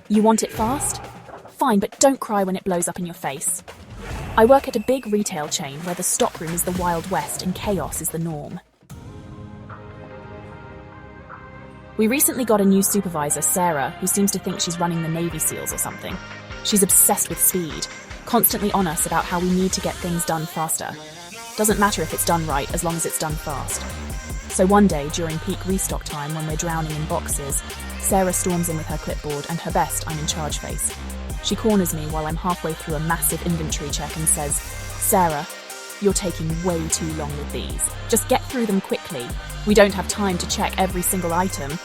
You want it fast? Fine, but don't cry when it blows up in your face. I work at a big retail chain where the stockroom is the Wild West and chaos is the norm. We recently got a new supervisor, Sarah, who seems to think she's running the Navy SEALs or something. She's obsessed with speed, constantly on us about how we need to get things done faster. Doesn't matter if it's done right as long as it's done fast. So one day, during peak restock time when we're drowning in boxes, Sarah storms in with her clipboard and her best I'm in charge face. She corners me while I'm halfway through a massive inventory check and says, "Sarah, you're taking way too long with these. Just get through them quickly. We don't have time to check every single item."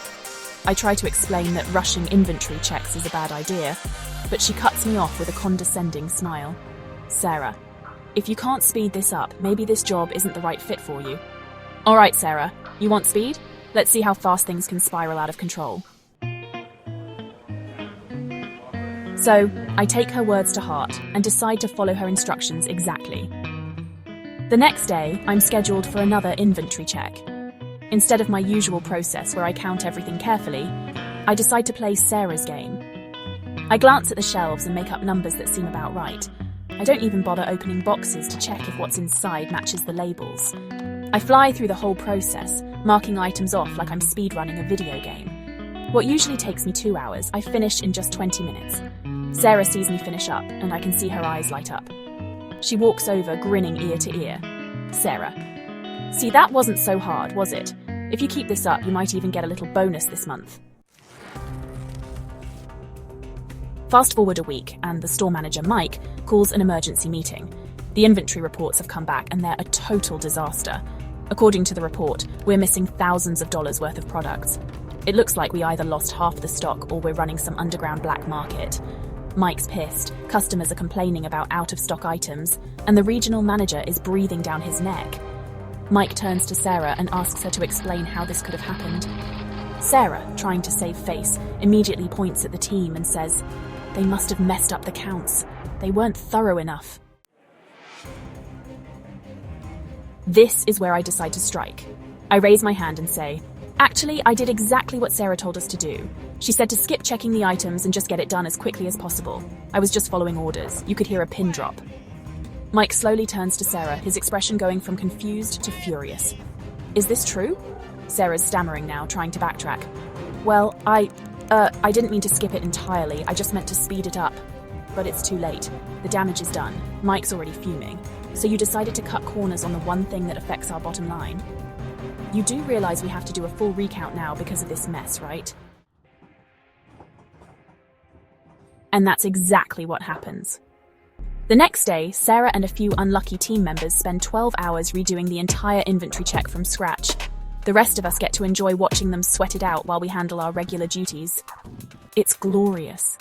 I try to explain that rushing inventory checks is a bad idea, but she cuts me off with a condescending smile. "Sarah, if you can't speed this up, maybe this job isn't the right fit for you." "All right, Sarah, you want speed? Let's see how fast things can spiral out of control." So, I take her words to heart and decide to follow her instructions exactly. The next day, I'm scheduled for another inventory check. Instead of my usual process where I count everything carefully, I decide to play Sarah's game. I glance at the shelves and make up numbers that seem about right. I don't even bother opening boxes to check if what's inside matches the labels. I fly through the whole process, marking items off like I'm speedrunning a video game. What usually takes me 2 hours, I finish in just 20 minutes. Sarah sees me finish up, and I can see her eyes light up. She walks over, grinning ear to ear. "Sarah, see, that wasn't so hard, was it? If you keep this up, you might even get a little bonus this month." Fast forward a week, and the store manager, Mike, calls an emergency meeting. The inventory reports have come back, and they're a total disaster. According to the report, we're missing thousands of dollars worth of products. It looks like we either lost half the stock or we're running some underground black market. Mike's pissed, customers are complaining about out-of-stock items, and the regional manager is breathing down his neck. Mike turns to Sarah and asks her to explain how this could have happened. Sarah, trying to save face, immediately points at the team and says, "They must have messed up the counts. They weren't thorough enough." This is where I decide to strike. I raise my hand and say, "Actually, I did exactly what Sarah told us to do. She said to skip checking the items and just get it done as quickly as possible. I was just following orders. You could hear a pin drop." Mike slowly turns to Sarah, his expression going from confused to furious. "Is this true?" Sarah's stammering now, trying to backtrack. "Well, I didn't mean to skip it entirely. I just meant to speed it up. But it's too late. The damage is done. Mike's already fuming. So you decided to cut corners on the one thing that affects our bottom line. You do realize we have to do a full recount now because of this mess, right?" And that's exactly what happens. The next day, Sarah and a few unlucky team members spend 12 hours redoing the entire inventory check from scratch. The rest of us get to enjoy watching them sweat it out while we handle our regular duties. It's glorious.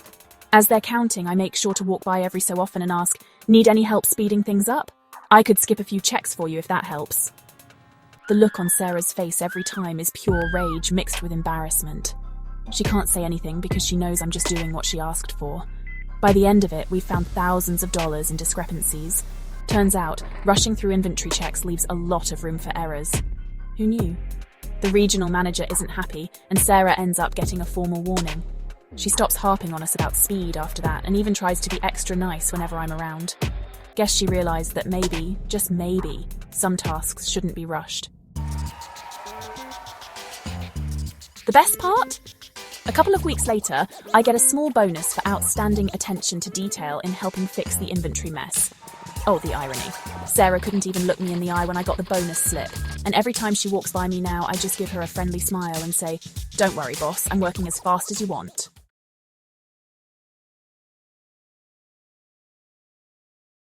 As they're counting, I make sure to walk by every so often and ask, "Need any help speeding things up? I could skip a few checks for you if that helps." The look on Sarah's face every time is pure rage mixed with embarrassment. She can't say anything because she knows I'm just doing what she asked for. By the end of it, we've found thousands of dollars in discrepancies. Turns out, rushing through inventory checks leaves a lot of room for errors. Who knew? The regional manager isn't happy, and Sarah ends up getting a formal warning. She stops harping on us about speed after that, and even tries to be extra nice whenever I'm around. Guess she realized that maybe, just maybe, some tasks shouldn't be rushed. The best part? A couple of weeks later, I get a small bonus for outstanding attention to detail in helping fix the inventory mess. Oh, the irony. Sarah couldn't even look me in the eye when I got the bonus slip, and every time she walks by me now, I just give her a friendly smile and say, "Don't worry, boss, I'm working as fast as you want."